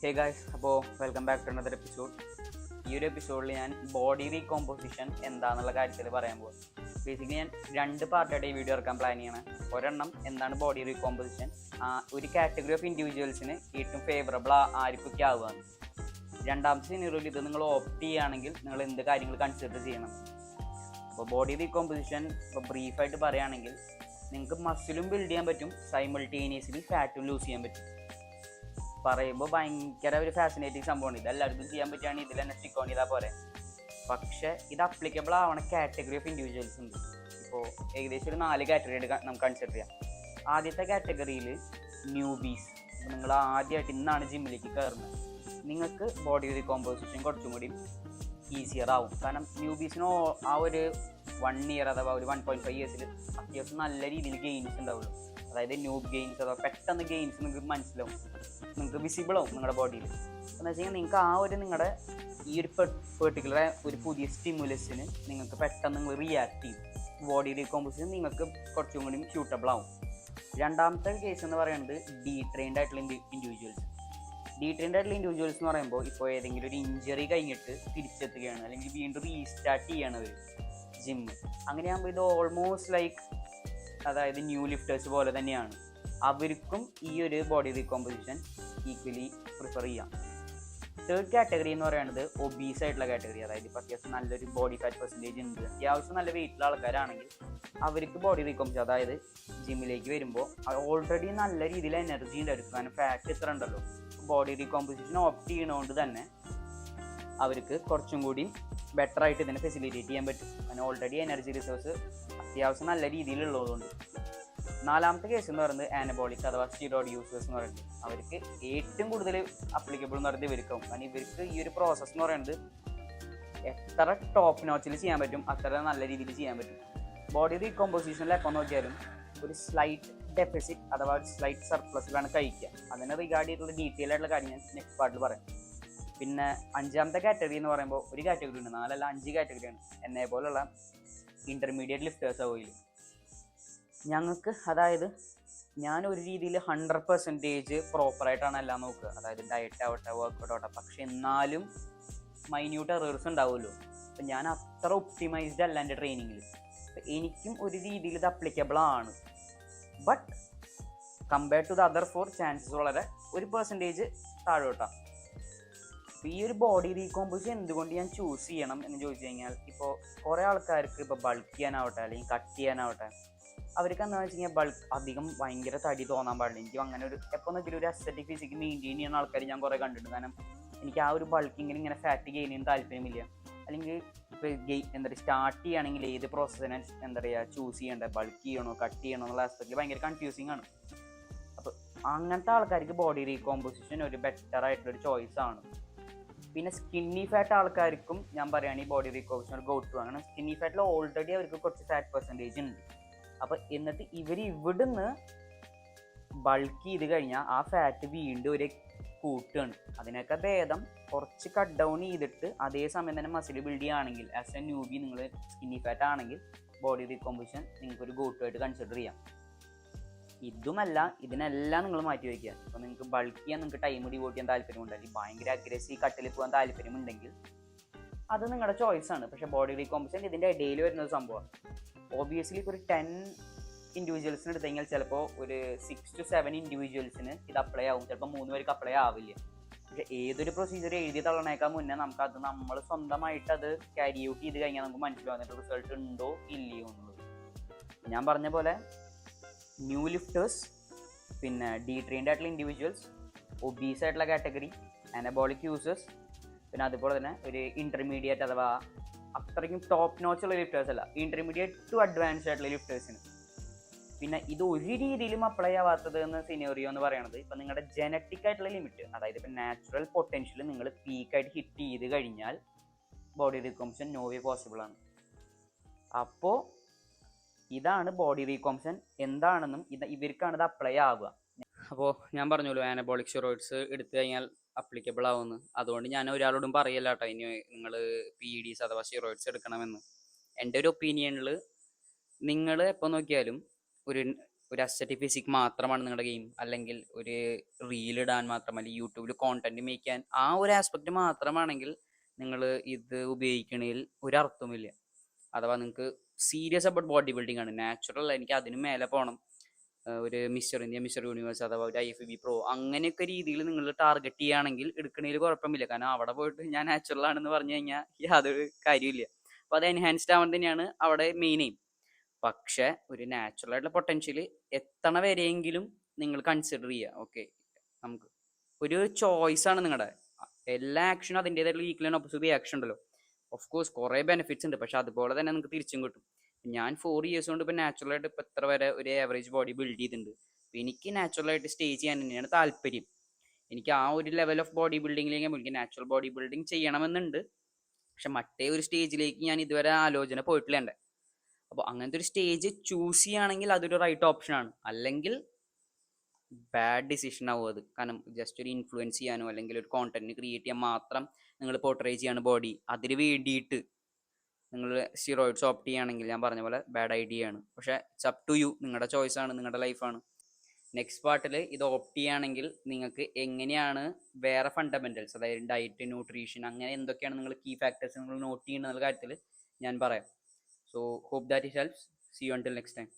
ഹേ guys, അപ്പോൾ welcome back to another episode. ഈ ഒരു എപ്പിസോഡിൽ ഞാൻ ബോഡി റീകോമ്പോസിഷൻ എന്താണെന്നുള്ള കാര്യത്തിൽ പറയാൻ പോകും. ബേസിക്കലി ഞാൻ രണ്ട് പാർട്ടായിട്ട് ഈ വീഡിയോ ഇറക്കാൻ പ്ലാൻ ചെയ്യണം. ഒരെണ്ണം എന്താണ് ബോഡി റീകോമ്പോസിഷൻ, ഒരു കാറ്റഗറി ഓഫ് ഇൻഡിവിജ്വൽസിന് ഏറ്റവും ഫേവറബിൾ ആർക്കൊക്കെ ആവുകയാണ്. രണ്ടാമത്തെ സിനിമയിൽ ഇത് നിങ്ങൾ ഓപ്റ്റ് ചെയ്യുകയാണെങ്കിൽ നിങ്ങൾ എന്ത് കാര്യങ്ങൾ കൺസിഡർ ചെയ്യണം. അപ്പോൾ ബോഡി റീകോമ്പോസിഷൻ ഇപ്പോൾ ബ്രീഫായിട്ട് പറയുകയാണെങ്കിൽ നിങ്ങൾക്ക് മസിലും ബിൽഡ് ചെയ്യാൻ പറ്റും, സൈമൾട്ടേനിയസ്ലി ഫാറ്റും ലൂസ് ചെയ്യാൻ പറ്റും. പറയുമ്പോൾ ഭയങ്കര ഒരു ഫാസിനേറ്റിംഗ് സംഭവമാണ്. ഇതെല്ലാവർക്കും ചെയ്യാൻ പറ്റുകയാണെങ്കിൽ ഇതിൽ തന്നെ സ്റ്റിക്ക് ഓൺ ചെയ്താൽ പോരെ. പക്ഷേ ഇത് അപ്ലിക്കബിൾ ആവണ കാറ്റഗറി ഓഫ് ഇൻഡിവിജ്വൽസ് ഉണ്ട്. ഇപ്പോൾ ഏകദേശം ഒരു 4 കാറ്റഗറി നമുക്ക് കൺസിഡർ ചെയ്യാം. ആദ്യത്തെ കാറ്റഗറിയിൽ ന്യൂബീസ്. നിങ്ങൾ ആദ്യമായിട്ട് ഇന്നാണ് ജിമ്മിലേക്ക് കയറുന്നത്, നിങ്ങൾക്ക് ബോഡി റീകോമ്പോസിഷൻ കുറച്ചും കൂടി ഈസിയർ ആവും. കാരണം ന്യൂബീസിന് ആ ഒരു 1 ഇയർ അഥവാ ഒരു 1.5 ഇയേഴ്സിൽ അത്യാവശ്യം നല്ല രീതിയിൽ ഗെയിൻസ് ഉണ്ടാവുള്ളൂ. അതായത് ന്യൂബ് ഗെയിൻസ് അഥവാ പെട്ടെന്ന് ഗെയിൻസ് നിങ്ങൾക്ക് മനസ്സിലാവും, നിങ്ങൾക്ക് വിസിബിൾ ആവും നിങ്ങളുടെ ബോഡിയിൽ. എന്ന് വെച്ച് കഴിഞ്ഞാൽ നിങ്ങൾക്ക് ആ ഒരു നിങ്ങളുടെ ഈ ഒരു പെർട്ടിക്കുലർ ഒരു പുതിയ സ്റ്റിമുലസിന് നിങ്ങൾക്ക് പെട്ടെന്ന് നിങ്ങൾ റിയാക്ട് ചെയ്യും. ബോഡി റീകോമ്പോസിഷൻ നിങ്ങൾക്ക് കുറച്ചും കൂടി സ്യൂട്ടബിൾ ആവും. രണ്ടാമത്തെ കേസ് എന്ന് പറയുന്നത് ഡീട്രെയിൻഡ് ആയിട്ടുള്ള ഇൻഡിവിജ്വൽസ്. ഡീട്രെയിൻഡ് ആയിട്ടുള്ള ഇൻഡിവിജ്വൽസ് എന്ന് പറയുമ്പോൾ ഇപ്പോൾ ഏതെങ്കിലും ഒരു ഇഞ്ചറി കഴിഞ്ഞിട്ട് തിരിച്ചെത്തുകയാണ്, അല്ലെങ്കിൽ വീണ്ടും റീസ്റ്റാർട്ട് ചെയ്യാണ് അവർ ജിമ്മ്. അങ്ങനെയാകുമ്പോൾ ഇത് ഓൾമോസ്റ്റ് ലൈക്ക് അതായത് ന്യൂ ലിഫ്റ്റേഴ്സ് പോലെ തന്നെയാണ്. അവർക്കും ഈ ഒരു ബോഡി റീകോമ്പോസിഷൻ ഈക്വലി പ്രിഫർ ചെയ്യാം. തേർഡ് കാറ്റഗറി എന്ന് പറയുന്നത് ഒബീസ് ആയിട്ടുള്ള കാറ്റഗറി. അതായത് ഇപ്പോൾ അത്യാവശ്യം നല്ലൊരു ബോഡി ഫാറ്റ് പെർസെൻറ്റേജ് ഉണ്ട്, അത്യാവശ്യം നല്ല വെയിറ്റുള്ള ആൾക്കാരാണെങ്കിൽ അവർക്ക് ബോഡി റീകോമ്പോസിഷൻ, അതായത് ജിമ്മിലേക്ക് വരുമ്പോൾ ഓൾറെഡി നല്ല രീതിയിൽ എനർജി ഉണ്ടായിരിക്കും. കാരണം ഫാറ്റ് ഇത്ര ഉണ്ടല്ലോ. ബോഡി റീകോമ്പോസിഷൻ ഓപ്റ്റ് ചെയ്യണതുകൊണ്ട് തന്നെ അവർക്ക് കുറച്ചും കൂടി ബെറ്റർ ആയിട്ട് ഇതിനെ ഫെസിലിറ്റേറ്റ് ചെയ്യാൻ പറ്റും. കാരണം ഓൾറെഡി എനർജി റിസോഴ്സ് അത്യാവശ്യം നല്ല രീതിയിലുള്ളതുകൊണ്ട്. നാലാമത്തെ കേസ് എന്ന് പറയുന്നത് ആനബോളിക് അഥവാ സ്റ്റിറോയിഡ് യൂസേഴ്സ് എന്ന് പറയുന്നത്. അവർക്ക് ഏറ്റവും കൂടുതൽ അപ്ലിക്കബിൾ എന്ന് പറയുന്നത് ഇവർക്കാവും. കാരണം ഇവർക്ക് ഈ ഒരു പ്രോസസ്സ് എന്ന് പറയുന്നത് എത്ര ടോപ്പ് നോച്ചിൽ ചെയ്യാൻ പറ്റും അത്ര നല്ല രീതിയിൽ ചെയ്യാൻ പറ്റും. ബോഡി റീകോമ്പോസിഷനിൽ എപ്പോൾ നോക്കിയാലും ഒരു സ്ലൈറ്റ് ഡെഫിസിറ്റ് അഥവാ ഒരു സ്ലൈറ്റ് സർപ്ലസിലാണ് കഴിക്കുക. അതിനെ റിഗാർഡ് ചെയ്തിട്ടുള്ള ഡീറ്റെയിൽ ആയിട്ടുള്ള കാര്യം ഞാൻ നെക്സ്റ്റ് പാർട്ടിൽ പറയാം. പിന്നെ അഞ്ചാമത്തെ കാറ്റഗറി എന്ന് പറയുമ്പോൾ ഒരു കാറ്റഗറി ഉണ്ട്, 4 അല്ല 5 കാറ്റഗറിയാണ്. എന്നെ പോലുള്ള ഇൻ്റർമീഡിയറ്റ് ലിഫ്റ്റേഴ്സ് ആവുകയില്ല ഞങ്ങൾക്ക്. അതായത് ഞാൻ ഒരു രീതിയിൽ 100% പ്രോപ്പറായിട്ടാണ് എല്ലാം നോക്കുക. അതായത് ഡയറ്റ് ആവട്ടെ, വർക്കൗട്ട് ആവട്ടെ. പക്ഷെ എന്നാലും മൈന്യൂട്ട് എറേഴ്സ് ഉണ്ടാവുമല്ലോ. അപ്പം ഞാൻ അത്ര ഒപ്റ്റിമൈസ്ഡ് അല്ല എൻ്റെ ട്രെയിനിങ്ങിൽ. എനിക്കും ഒരു രീതിയിൽ ഇത് അപ്ലിക്കബിൾ ആണ്. But compare to the other 4 chances വളരെ 1% താഴോട്ടാണ്. അപ്പോൾ ഈ ഒരു ബോഡി റീകോമ്പോസിഷൻ എന്തുകൊണ്ട് ഞാൻ ചൂസ് ചെയ്യണം എന്ന് ചോദിച്ചു കഴിഞ്ഞാൽ, ഇപ്പോൾ കുറേ ആൾക്കാർക്ക് ഇപ്പോൾ ബൾക്ക് ചെയ്യാനാവട്ടെ അല്ലെങ്കിൽ കട്ട് ചെയ്യാനാവട്ടെ, അവർക്ക് എന്താണെന്ന് വെച്ച് കഴിഞ്ഞാൽ ബൾക്ക് അധികം ഭയങ്കര തടി തോന്നാൻ പാടില്ല. എനിക്ക് അങ്ങനെ ഒരു എപ്പോൾ നോക്കിയാലും ഒരു അസ്തെറ്റിക് ഫിസിക് മെയിൻറ്റെയിൻ ചെയ്യുന്ന ആൾക്കാർ ഞാൻ കുറേ കണ്ടിട്ടുണ്ട്. കാരണം എനിക്ക് ആ ഒരു ബൾക്കിങ്ങിന് ഇങ്ങനെ ഫാറ്റ് ഗെയിൻ ചെയ്യാൻ താല്പര്യമില്ല. അല്ലെങ്കിൽ ഇപ്പോൾ എന്താ പറയുക, സ്റ്റാർട്ട് ചെയ്യുകയാണെങ്കിൽ ഏത് പ്രോസസ്സിനെ എന്താ പറയുക ചൂസ് ചെയ്യേണ്ടത്, ബൾക്ക് ചെയ്യണോ കട്ട് ചെയ്യണോ എന്നുള്ള ആസ്പെക്റ്റിൽ ഭയങ്കര കൺഫ്യൂസിങ് ആണ്. അപ്പോൾ അങ്ങനത്തെ ആൾക്കാർക്ക് ബോഡി റീകോമ്പോസിഷൻ ഒരു ബെറ്റർ ആയിട്ടുള്ളൊരു ചോയ്സ് ആണ്. പിന്നെ സ്കിന്നി ഫാറ്റ് ആൾക്കാർക്കും ഞാൻ പറയുകയാണെങ്കിൽ ബോഡി റീകോമ്പോസിഷൻ ഗോ ടു ആണ്. സ്കിന്നി ഫാറ്റിൽ ഓൾറെഡി അവർക്ക് കുറച്ച് ഫാറ്റ് പെർസെൻറ്റേജ് ഉണ്ട്. അപ്പോൾ എന്നിട്ട് ഇവിടുന്ന് ബൾക്ക് ചെയ്ത് കഴിഞ്ഞാൽ ആ ഫാറ്റ് വീണ്ടും ഒരു കൂട്ടുകയാണ്. അതിനൊക്കെ ഭേദം കുറച്ച് കട്ട് ഡൗൺ ചെയ്തിട്ട് അതേ സമയം തന്നെ മസിൽ ബിൽഡ് ചെയ്യുകയാണെങ്കിൽ, ആസ് എ ന്യൂബി നിങ്ങൾ സ്കിന്നി ഫാറ്റ് ആണെങ്കിൽ ബോഡി റീകോമ്പോസിഷൻ നിങ്ങൾക്കൊരു ഗോ ടു ആയിട്ട് കൺസിഡർ ചെയ്യാം. ഇതുമല്ല, ഇതിനെല്ലാം നിങ്ങൾ മാറ്റി വയ്ക്കുക. അപ്പോൾ നിങ്ങൾക്ക് ബൾക്ക് ചെയ്യാൻ നിങ്ങൾക്ക് ടൈം ഡിവോട്ട് ചെയ്യാൻ താല്പര്യമുണ്ട്, അല്ലെങ്കിൽ ഭയങ്കര അഗ്രസീവ് കട്ടിൽ പോകാൻ താല്പര്യമുണ്ടെങ്കിൽ അത് നിങ്ങളുടെ ചോയ്സാണ്. പക്ഷേ ബോഡി റീകോമ്പോസിഷൻ ഇതിൻ്റെ ഇടയിൽ വരുന്ന സംഭവമാണ്. ഓബിയസ്ലി ഇപ്പോൾ ഒരു 10 ഇൻഡിവിജ്വൽസിന് എടുത്തു കഴിഞ്ഞാൽ ചിലപ്പോൾ ഒരു 6 to 7 ഇൻഡിവിജ്വൽസിന് ഇത് അപ്ലൈ ആവും, ചിലപ്പോൾ 3 പേർക്ക് അപ്ലൈ ആവില്ല. പക്ഷേ ഏതൊരു പ്രൊസീജിയർ എഴുതി തള്ളണേക്കാൾ മുന്നേ നമുക്കത് നമ്മൾ സ്വന്തമായിട്ട് അത് ക്യാരി ഔട്ട് ചെയ്ത് കഴിഞ്ഞാൽ നമുക്ക് മനസ്സിലാവുന്ന റിസൾട്ട് ഉണ്ടോ ഇല്ലയോ എന്നുള്ളത്. ഞാൻ പറഞ്ഞ പോലെ ന്യൂ ലിഫ്റ്റേഴ്സ്, പിന്നെ ഡീട്രെയിൻഡ് ആയിട്ടുള്ള ഇൻഡിവിജ്വൽസ്, ഒബീസ് ആയിട്ടുള്ള കാറ്റഗറി, അനബോളിക് യൂസേഴ്സ്, പിന്നെ അതുപോലെ തന്നെ ഒരു ഇൻ്റർമീഡിയറ്റ് അഥവാ അത്രയ്ക്കും ടോപ്പ് നോച്ചുള്ള ലിഫ്റ്റേഴ്സ് അല്ല, ഇൻ്റർമീഡിയറ്റ് ടു അഡ്വാൻസ്ഡ് ആയിട്ടുള്ള ലിഫ്റ്റേഴ്സിന്. പിന്നെ ഇത് ഒരു രീതിയിലും അപ്ലൈ ആവാത്തത് എന്ന സിനോറിയോ എന്ന് പറയുന്നത് ഇപ്പം നിങ്ങളുടെ ജനറ്റിക് ആയിട്ടുള്ള ലിമിറ്റ്, അതായത് ഇപ്പം നാച്ചുറൽ പൊട്ടൻഷ്യൽ നിങ്ങൾ പീക്കായിട്ട് ഹിറ്റ് ചെയ്ത് കഴിഞ്ഞാൽ ബോഡി റീകോമ്പോസിഷൻ നോ വേ പോസിബിൾ ആണ്. അപ്പോൾ ഇതാണ് ബോഡി റീകോമ്പോസിഷൻ എന്താണെന്നും ഇവർക്കാണ് ഇത് അപ്ലൈ ആവുക. അപ്പോൾ ഞാൻ പറഞ്ഞല്ലോ ആനബോളിക് സ്റ്റിറോയിഡ്സ് എടുത്തു കഴിഞ്ഞാൽ അപ്ലിക്കബിൾ ആവുമെന്ന്. അതുകൊണ്ട് ഞാൻ ഒരാളോടും പറയല്ല കേട്ടോ ഇനി നിങ്ങൾ PEDs അഥവാ സ്റ്റിറോയിഡ്സ് എടുക്കണമെന്ന്. എൻ്റെ ഒരു ഒപ്പീനിയനിൽ നിങ്ങൾ എപ്പോൾ നോക്കിയാലും ഒരു ഒരു അസ്തറ്റിക് ഫിസിക് മാത്രമാണ് നിങ്ങളുടെ ഗെയിം, അല്ലെങ്കിൽ ഒരു റീൽ ഇടാൻ മാത്രം, അല്ലെങ്കിൽ യൂട്യൂബിൽ കോണ്ടന്റ് മേക്ക് ചെയ്യാൻ ആ ഒരു ആസ്പെക്ട് മാത്രമാണെങ്കിൽ നിങ്ങൾ ഇത് ഉപയോഗിക്കണതിൽ ഒരർത്ഥമില്ല. അഥവാ നിങ്ങൾക്ക് സീരിയസ് അബൌട്ട് ബോഡി ബിൽഡിംഗ് ആണ്, നാച്ചുറൽ എനിക്ക് അതിന് മേലെ പോകണം, ഒരു മിസ്റ്റർ ഇന്ത്യ, മിസ്റ്റർ യൂണിവേഴ്സ് അഥവാ ഒരു IFBB പ്രോ അങ്ങനെയൊക്കെ രീതിയിൽ നിങ്ങൾ ടാർഗറ്റ് ചെയ്യുകയാണെങ്കിൽ എടുക്കണതിൽ കുഴപ്പമില്ല. കാരണം അവിടെ പോയിട്ട് ഞാൻ നാച്ചുറൽ ആണെന്ന് പറഞ്ഞു കഴിഞ്ഞാൽ യാതൊരു കാര്യമില്ല. അപ്പോൾ അത് എൻഹാൻസ്ഡ് ആവാൻ തന്നെയാണ് അവിടെ മെയിൻ എയിം. പക്ഷെ ഒരു നാച്ചുറൽ ആയിട്ടുള്ള പൊട്ടൻഷ്യൽ എത്തണ വരെയെങ്കിലും നിങ്ങൾ കൺസിഡർ ചെയ്യുക. ഓക്കെ, നമുക്ക് ഒരു ചോയ്സ് ആണ് നിങ്ങളുടെ എല്ലാ ആക്ഷനും അതിൻ്റെതായിട്ടുള്ള ഈക്വൽ ആൻഡ് ഒപ്പോസിറ്റ് ആക്ഷൻ ഉണ്ടല്ലോ. ഓഫ് കോഴ്സ് കുറേ ബെനിഫിറ്റ്സ് ഉണ്ട്, പക്ഷെ അതുപോലെ തന്നെ നിങ്ങൾക്ക് തിരിച്ചും കിട്ടും. ഞാൻ 4 ഇയേഴ്സ് കൊണ്ട് ഇപ്പം നാച്ചുറലായിട്ട് ഇപ്പം എത്ര വരെ ഒരു ആവറേജ് ബോഡി ബിൽഡ് ചെയ്തിട്ടുണ്ട്. അപ്പം എനിക്ക് നാച്ചുറലായിട്ട് സ്റ്റേ ചെയ്യാൻ തന്നെയാണ് താല്പര്യം. എനിക്ക് ആ ഒരു ലെവൽ ഓഫ് ബോഡി ബിൽഡിങ്ങിലേക്ക് എനിക്ക് നാച്ചുറൽ ബോഡി ബിൽഡിങ് ചെയ്യണമെന്നുണ്ട്. പക്ഷെ മറ്റേ ഒരു സ്റ്റേജിലേക്ക് ഞാൻ ഇതുവരെ ആലോചന പോയിട്ടില്ല എൻ്റെ. അപ്പോൾ അങ്ങനത്തെ ഒരു സ്റ്റേജ് ചൂസ് ചെയ്യുകയാണെങ്കിൽ അതൊരു റൈറ്റ് ഓപ്ഷൻ ആണ്. അല്ലെങ്കിൽ ബാഡ് ഡിസിഷൻ ആവും അത്. കാരണം ജസ്റ്റ് ഒരു ഇൻഫ്ലുവൻസ് ചെയ്യാനോ അല്ലെങ്കിൽ ഒരു കോണ്ടന്റ് ക്രിയേറ്റ് ചെയ്യാൻ മാത്രം നിങ്ങൾ പോർട്രേ ചെയ്യാണ് ബോഡി. അതിന് വേണ്ടിയിട്ട് നിങ്ങൾ സ്റ്റിറോയിഡ്സ് ഓപ്റ്റ് ചെയ്യുകയാണെങ്കിൽ ഞാൻ പറഞ്ഞ പോലെ ബാഡ് ഐഡിയ ആണ്. പക്ഷേ ഇറ്റ്സ് അപ് ടു യു, നിങ്ങളുടെ ചോയ്സ് ആണ്, നിങ്ങളുടെ ലൈഫാണ്. നെക്സ്റ്റ് പാർട്ടിൽ ഇത് ഓപ്റ്റ് ചെയ്യുകയാണെങ്കിൽ നിങ്ങൾക്ക് എങ്ങനെയാണ് വേറെ ഫണ്ടമെന്റൽസ്, അതായത് ഡയറ്റ്, ന്യൂട്രീഷൻ, അങ്ങനെ എന്തൊക്കെയാണ് നിങ്ങൾ കീ ഫാക്ടേഴ്സ് നിങ്ങൾ നോട്ട് ചെയ്യുന്ന കാര്യത്തിൽ ഞാൻ പറയാം. So hope that it helps. See you until next time.